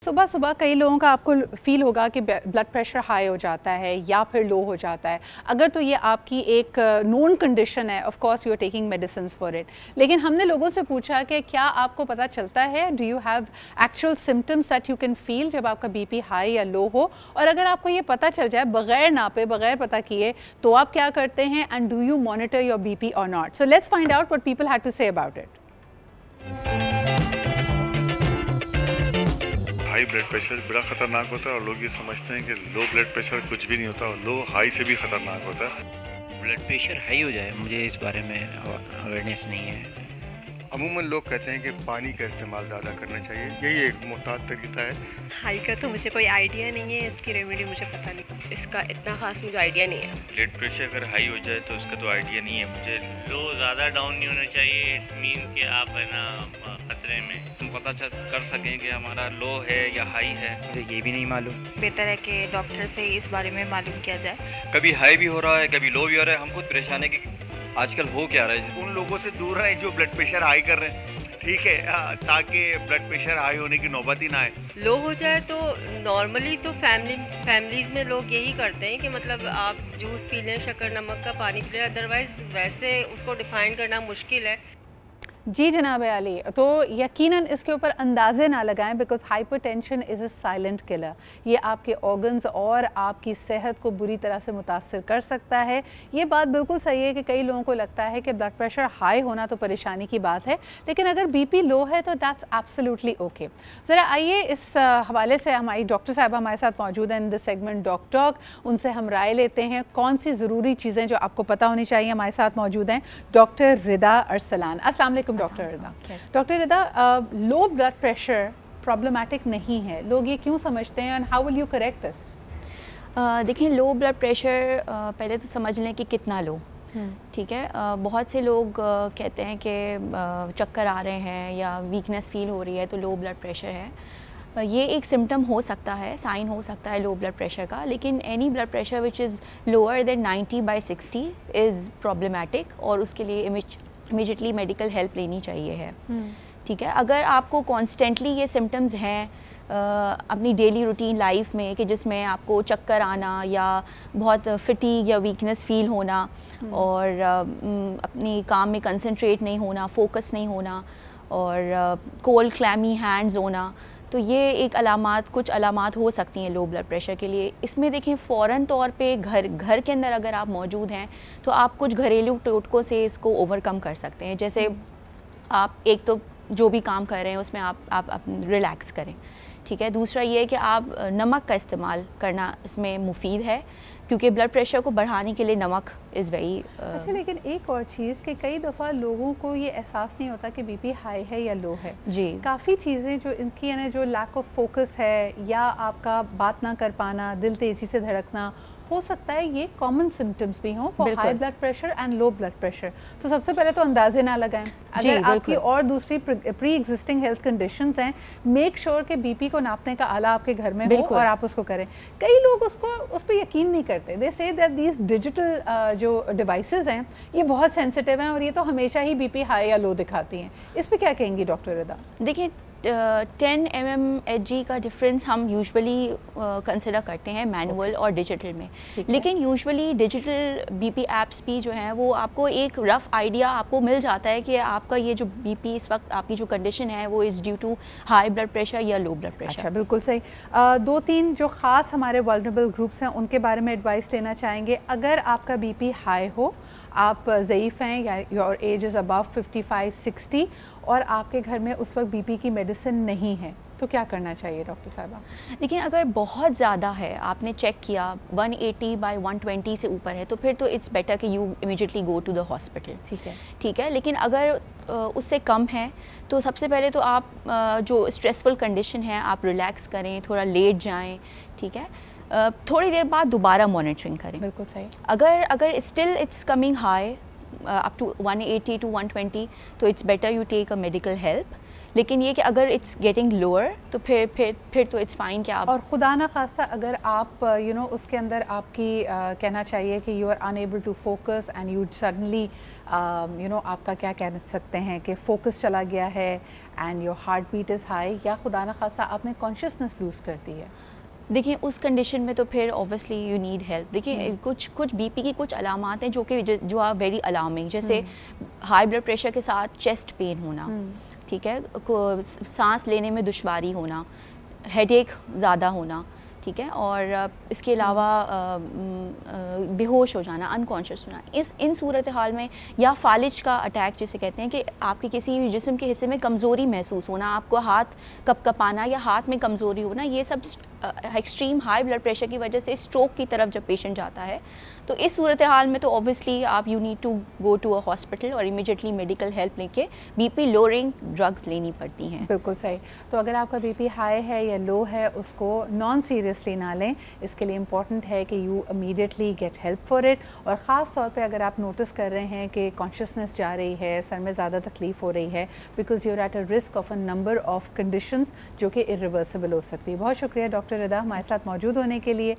सुबह सुबह कई लोगों का आपको फ़ील होगा कि ब्लड प्रेशर हाई हो जाता है या फिर लो हो जाता है। अगर तो ये आपकी एक नोन कंडीशन है, of course you are taking medicine for it. लेकिन हमने लोगों से पूछा कि क्या आपको पता चलता है, do you have actual symptoms that you can feel जब आपका बीपी हाई या लो हो, और अगर आपको ये पता चल जाए बगैर नापे बगैर पता किए तो आप क्या करते हैं, and do you monitor your BP or not. So let's find out what people had to say about it. High blood pressure बड़ा ख़तरनाक होता है और लोग ये समझते हैं कि लो ब्लड प्रेशर कुछ भी नहीं होता और लो हाई से भी ख़तरनाक होता है। ब्लड प्रेशर हाई हो जाए, मुझे इस बारे में अवेयरनेस नहीं है। अमूमन लोग कहते हैं कि पानी का इस्तेमाल ज़्यादा करना चाहिए, यही एक मुहतात तरीका है। हाई का तो मुझे कोई आइडिया नहीं है, इसकी रेमेडी मुझे पता नहीं, इसका इतना खास मुझे आइडिया नहीं है। ब्लड प्रेशर अगर हाई हो जाए तो इसका तो आइडिया नहीं है मुझे। लो ज़्यादा डाउन नहीं होना चाहिए, इट मीन कि आप है ना खतरे में, हम पता कर सकें कि हमारा लो है या हाई है। मुझे ये भी नहीं मालूम। बेहतर है कि डॉक्टर से इस बारे में मालूम किया जाए। कभी हाई भी हो रहा है, कभी लो भी हो रहा है, हम खुद परेशान है कि आजकल हो क्या रहा है। उन लोगों से दूर रहें जो ब्लड प्रेशर हाई कर रहे हैं, ठीक है, ताकि ब्लड प्रेशर हाई होने की नौबत ही ना आए। लो हो जाए तो नॉर्मली तो फैमिलीज़ में लोग यही करते हैं कि मतलब आप जूस पी लें, शक्कर नमक का पानी पी लें, अदरवाइज़ वैसे उसको डिफ़ाइन करना मुश्किल है। जी जनाब अली, तो यकीनन इसके ऊपर अंदाज़े ना लगाएं, because hypertension is a silent killer. ये आपके ऑर्गन्स और आपकी सेहत को बुरी तरह से मुतासर कर सकता है। ये बात बिल्कुल सही है कि कई लोगों को लगता है कि ब्लड प्रेशर हाई होना तो परेशानी की बात है, लेकिन अगर बीपी लो है तो दैट्स एब्सोल्युटली ओके। ज़रा आइए इस हवाले से हमारी डॉक्टर साहब हमारे साथ मौजूद हैं in the segment doc talk, उनसे हम राय लेते हैं कौन सी ज़रूरी चीज़ें जो आपको पता होनी चाहिए। हमारे साथ मौजूद हैं डॉक्टर रिदा अरसलान। अस्सलाम वालेकुम doctor Rida. Doctor Rida, low blood pressure problematic नहीं है, लोग ये क्यों समझते हैं, and how will you correct this? देखिए, लो ब्लड प्रेशर पहले तो समझ लें कि कितना लो। ठीक है, बहुत से लोग कहते हैं कि चक्कर आ रहे हैं या वीकनेस फील हो रही है तो लो ब्लड प्रेशर है। ये एक सिम्टम हो सकता है, साइन हो सकता है लो ब्लड प्रेशर का, लेकिन any blood pressure which is lower than 90/60 is problematic और उसके लिए इमीडिएटली मेडिकल हेल्प लेनी चाहिए है। ठीक है, अगर आपको कॉन्स्टेंटली ये सिम्टम्स हैं अपनी डेली रूटीन लाइफ में कि जिसमें आपको चक्कर आना या बहुत फटीग या वीकनेस फील होना और अपनी काम में कंसंट्रेट नहीं होना, फोकस नहीं होना और कोल्ड क्लैमी हैंड्स होना, तो ये एक कुछ अलामात हो सकती हैं लो ब्लड प्रेशर के लिए। इसमें देखें, फ़ौरन तौर पे घर के अंदर अगर आप मौजूद हैं तो आप कुछ घरेलू टोटकों से इसको ओवरकम कर सकते हैं। जैसे आप एक तो जो भी काम कर रहे हैं उसमें आप रिलैक्स करें। ठीक है, दूसरा ये है कि आप नमक का इस्तेमाल करना इसमें मुफीद है, क्योंकि ब्लड प्रेशर को बढ़ाने के लिए नमक इज़ वेरी अच्छा। लेकिन एक और चीज़ कि कई दफ़ा लोगों को ये एहसास नहीं होता कि बीपी हाई है या लो है। जी, काफ़ी चीज़ें जो इनकी है ना, जो लैक ऑफ फोकस है या आपका बात ना कर पाना, दिल तेज़ी से धड़कना, हो सकता है ये कॉमन सिम्टम्स भी हों for high blood pressure and low blood pressure. तो सबसे पहले तो अंदाजे ना लगाएं। अगर आपकी और दूसरी प्री एग्जिस्टिंग हेल्थ कंडीशंस हैं, मेक श्योर कि बीपी को नापने का आला आपके घर में हो और आप उसको करें। कई लोग उस पर यकीन नहीं करते। दे से दैट दीज डिजिटल जो डिवाइसेस हैं ये बहुत सेंसिटिव हैं और ये तो हमेशा ही बीपी हाई या लो दिखाती हैं। इस पर क्या कहेंगी डॉक्टर रिदा? देखिए, 10 mmHg का डिफरेंस हम यूजुअली कंसिडर करते हैं मैनुअल और डिजिटल में, लेकिन यूजुअली डिजिटल बीपी एप्स भी जो हैं वो आपको एक रफ़ आइडिया आपको मिल जाता है कि आपका ये जो बीपी इस वक्त आपकी जो कंडीशन है वो is due to high blood pressure या लो ब्लड प्रेशर। अच्छा, बिल्कुल सही। 2-3 जो ख़ास हमारे वल्नरेबल ग्रुप्स हैं उनके बारे में एडवाइस लेना चाहेंगे। अगर आपका बीपी हाई हो, आप ज़ईफ़ हैं या योर एज इज़ अबव 55-60 और आपके घर में उस वक्त बीपी की मेडिसिन नहीं है, तो क्या करना चाहिए डॉक्टर साहबा? देखिए, अगर बहुत ज़्यादा है, आपने चेक किया 180/120 से ऊपर है, तो फिर तो इट्स बेटर कि you immediately go to the hospital. ठीक है, लेकिन अगर उससे कम है तो सबसे पहले तो आप जो स्ट्रेसफुल कंडीशन है आप रिलैक्स करें, थोड़ा लेट जाएं। ठीक है, थोड़ी देर बाद दोबारा मॉनिटरिंग करें। बिल्कुल सही। अगर still it's coming high up to 180 to 120 तो it's better you take a medical help. लेकिन ये कि अगर इट्स गेटिंग लोअर तो फिर तो इट्स फाइन कि आप, और खुदा ना खास्ता अगर आप उसके अंदर आपकी कहना चाहिए कि you are unable to focus and you suddenly आपका क्या कह सकते हैं कि फोकस चला गया है and your heart beat is high, या खुदा ना खास्ता आपने कॉन्शियसनेस लूज़ कर दी है, देखिए उस कंडीशन में तो फिर ऑब्वियसली यू नीड हेल्प। देखिए कुछ बीपी की कुछ अलामात हैं जो आर वेरी अलार्मिंग, जैसे हाई ब्लड प्रेशर के साथ चेस्ट पेन होना, ठीक है, सांस लेने में दुश्वारी होना, हेडेक ज़्यादा होना, ठीक है, और इसके अलावा बेहोश हो जाना, अनकॉन्शियस होना, इन सूरत हाल में, या फालिज का अटैक जिसे कहते हैं कि आपके किसी जिस्म के हिस्से में कमज़ोरी महसूस होना, आपको हाथ कँपाना या हाथ में कमज़ोरी होना, ये सब एक्सट्रीम हाई ब्लड प्रेशर की वजह से स्ट्रोक की तरफ जब पेशेंट जाता है तो इस सूरत हाल में तो ऑब्वियसली आप you need to go to a hospital और इमीडिएटली मेडिकल हेल्प लेके बीपी लोअरिंग ड्रग्स लेनी पड़ती हैं। बिल्कुल सही। तो अगर आपका बीपी हाई है या लो है उसको नॉन सीरियसली ना लें, इसके लिए इम्पॉर्टेंट है कि you immediately get help for it. और ख़ास तौर पे अगर आप नोटिस कर रहे हैं कि कॉन्शियसनेस जा रही है, सर में ज़्यादा तकलीफ़ हो रही है, because you're at a risk of a number of conditions जो कि इरिवर्सिबल हो सकती है। बहुत शुक्रिया डॉक्टर रिदा हमारे साथ मौजूद होने के लिए।